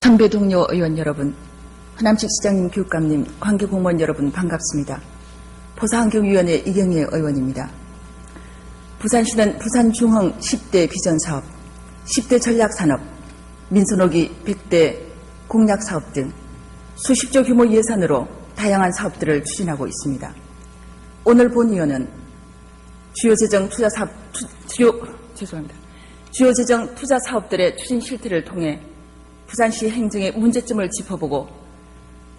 선배 동료 의원 여러분, 하남식 시장님, 교육감님, 관계공무원 여러분 반갑습니다. 포사환경위원회 이경희 의원입니다. 부산시는 부산중흥 10대 비전사업, 10대 전략산업, 민선호기 100대 공약사업 등 수십조 규모 예산으로 다양한 사업들을 추진하고 있습니다. 오늘 본위원은 주요 재정 투자 사업들의 추진 실태를 통해 부산시 행정의 문제점을 짚어보고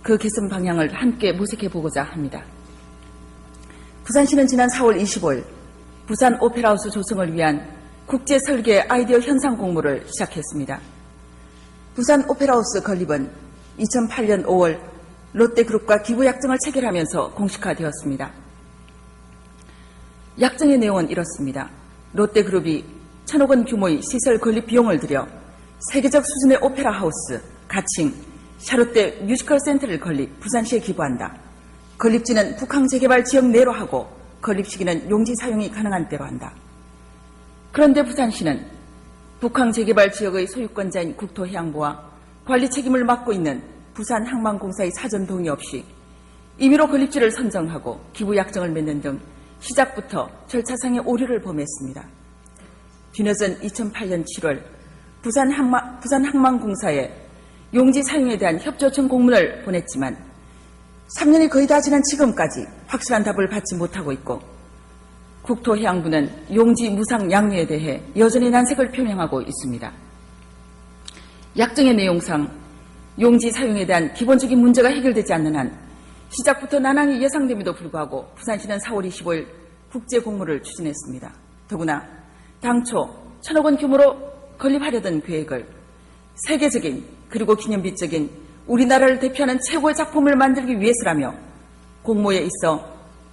그 개선 방향을 함께 모색해보고자 합니다. 부산시는 지난 4월 25일 부산 오페라하우스 조성을 위한 국제설계 아이디어 현상 공모를 시작했습니다. 부산 오페라하우스 건립은 2008년 5월 롯데그룹과 기부약정을 체결하면서 공식화되었습니다. 약정의 내용은 이렇습니다. 롯데그룹이 1,000억 원 규모의 시설 건립 비용을 들여 세계적 수준의 오페라 하우스, 가칭, 샤롯데 뮤지컬 센터를 건립, 부산시에 기부한다. 건립지는 북항 재개발 지역 내로 하고 건립 시기는 용지 사용이 가능한 때로 한다. 그런데 부산시는 북항 재개발 지역의 소유권자인 국토해양부와 관리 책임을 맡고 있는 부산항만공사의 사전 동의 없이 임의로 건립지를 선정하고 기부 약정을 맺는 등 시작부터 절차상의 오류를 범했습니다. 뒤늦은 2008년 7월 부산항만공사에 용지 사용에 대한 협조청 공문을 보냈지만 3년이 거의 다 지난 지금까지 확실한 답을 받지 못하고 있고 국토해양부는 용지 무상 양류에 대해 여전히 난색을 표명하고 있습니다. 약정의 내용상 용지 사용에 대한 기본적인 문제가 해결되지 않는 한 시작부터 난항이 예상됨에도 불구하고 부산시는 4월 25일 국제 공모를 추진했습니다. 더구나 당초 1,000억 원 규모로 건립하려던 계획을 세계적인 그리고 기념비적인 우리나라를 대표하는 최고의 작품을 만들기 위해서라며 공모에 있어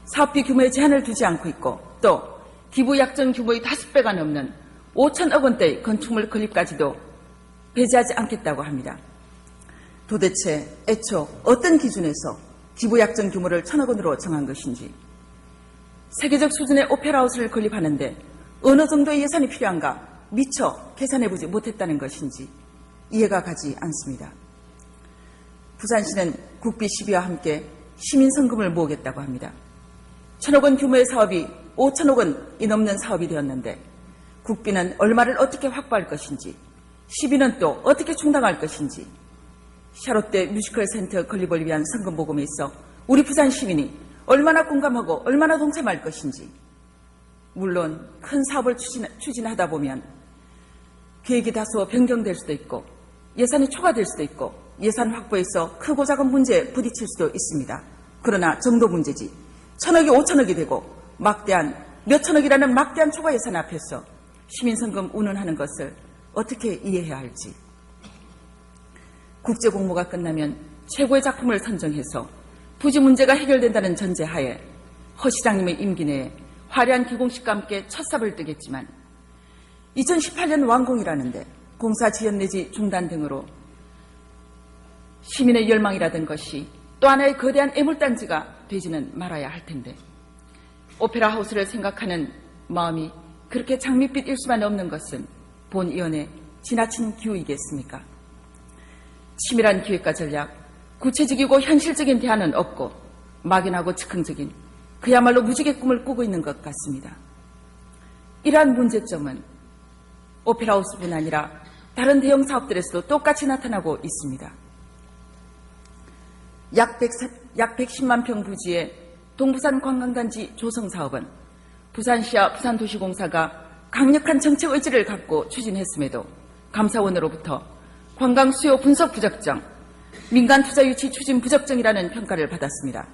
사업비 규모에 제한을 두지 않고 있고 또 기부약정 규모의 5배가 넘는 5천억 원대의 건축물 건립까지도 배제하지 않겠다고 합니다. 도대체 애초 어떤 기준에서 기부약정 규모를 1,000억 원으로 정한 것인지, 세계적 수준의 오페라하우스를 건립하는데 어느 정도의 예산이 필요한가 미처 계산해보지 못했다는 것인지 이해가 가지 않습니다. 부산시는 국비 시비와 함께 시민성금을 모으겠다고 합니다. 1,000억 원 규모의 사업이 5천억 원이 넘는 사업이 되었는데 국비는 얼마를 어떻게 확보할 것인지, 시비는 또 어떻게 충당할 것인지, 샤롯데 뮤지컬 센터 건립을 위한 성금 모금에 있어 우리 부산 시민이 얼마나 공감하고 얼마나 동참할 것인지, 물론 큰 사업을 추진하다 보면 계획이 다소 변경될 수도 있고 예산이 초과될 수도 있고 예산 확보에서 크고 작은 문제에 부딪힐 수도 있습니다. 그러나 정도 문제지 1,000억이 5천억이 되고 막대한 몇천억이라는 막대한 초과 예산 앞에서 시민성금 운운하는 것을 어떻게 이해해야 할지, 국제공모가 끝나면 최고의 작품을 선정해서 부지 문제가 해결된다는 전제하에 허 시장님의 임기 내에 화려한 기공식과 함께 첫 삽을 뜨겠지만 2018년 완공이라는데 공사 지연 내지 중단 등으로 시민의 열망이라던 것이 또 하나의 거대한 애물단지가 되지는 말아야 할 텐데 오페라 하우스를 생각하는 마음이 그렇게 장밋빛일 수만 없는 것은 본위원의 지나친 기우이겠습니까? 치밀한 기획과 전략, 구체적이고 현실적인 대안은 없고 막연하고 즉흥적인 그야말로 무지개 꿈을 꾸고 있는 것 같습니다. 이러한 문제점은 오페라하우스뿐 아니라 다른 대형 사업들에서도 똑같이 나타나고 있습니다. 약 110만 평 부지의 동부산 관광단지 조성 사업은 부산시와 부산도시공사가 강력한 정책 의지를 갖고 추진했음에도 감사원으로부터 관광 수요 분석 부적정, 민간 투자 유치 추진 부적정이라는 평가를 받았습니다.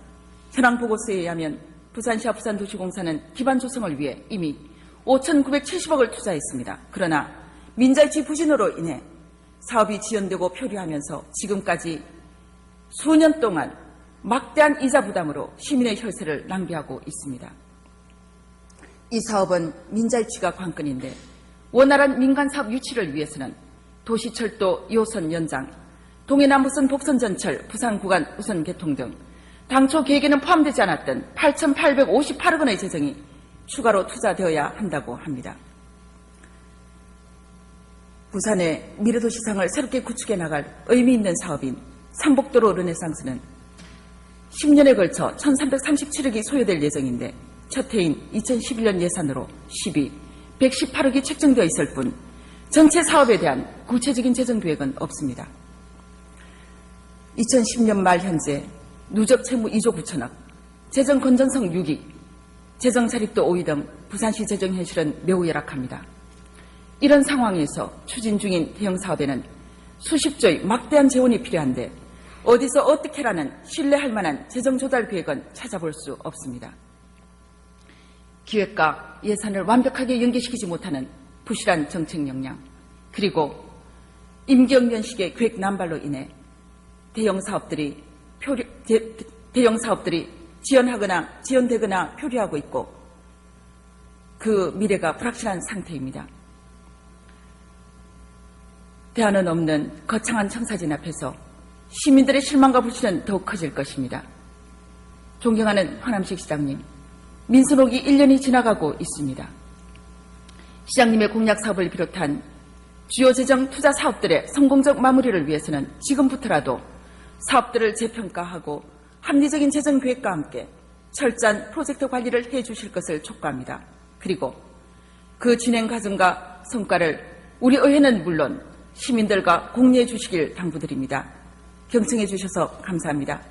현황 보고서에 의하면 부산시와 부산도시공사는 기반 조성을 위해 이미 5,970억을 투자했습니다. 그러나 민자유치 부진으로 인해 사업이 지연되고 표류하면서 지금까지 수년 동안 막대한 이자 부담으로 시민의 혈세를 낭비하고 있습니다. 이 사업은 민자유치가 관건인데 원활한 민간사업 유치를 위해서는 도시철도 2호선 연장, 동해남부선 복선전철 부산구간 우선 개통 등 당초 계획에는 포함되지 않았던 8,858억 원의 재정이 추가로 투자되어야 한다고 합니다. 부산의 미래도시상을 새롭게 구축해 나갈 의미 있는 사업인 삼복도로 르네상스는 10년에 걸쳐 1337억이 소요될 예정인데 첫 해인 2011년 예산으로 118억이 책정되어 있을 뿐 전체 사업에 대한 구체적인 재정 계획은 없습니다. 2010년 말 현재 누적 채무 2조 9천억, 재정 건전성 6위, 재정 자립도 5위 등 부산시 재정 현실은 매우 열악합니다. 이런 상황에서 추진 중인 대형 사업에는 수십조의 막대한 재원이 필요한데 어디서 어떻게라는 신뢰할 만한 재정 조달 계획은 찾아볼 수 없습니다. 기획과 예산을 완벽하게 연계시키지 못하는 부실한 정책 역량, 그리고 임기응변식의 계획 남발로 인해 대형 사업들이 지연하거나 지연되거나 표류하고 있고 그 미래가 불확실한 상태입니다. 대안은 없는 거창한 청사진 앞에서 시민들의 실망과 불신은 더욱 커질 것입니다. 존경하는 황남식 시장님, 민수록이 1년이 지나가고 있습니다. 시장님의 공약 사업을 비롯한 주요 재정 투자 사업들의 성공적 마무리를 위해서는 지금부터라도 사업들을 재평가하고 합리적인 재정 계획과 함께 철저한 프로젝트 관리를 해주실 것을 촉구합니다. 그리고 그 진행 과정과 성과를 우리 의회는 물론 시민들과 공유해 주시길 당부드립니다. 경청해 주셔서 감사합니다.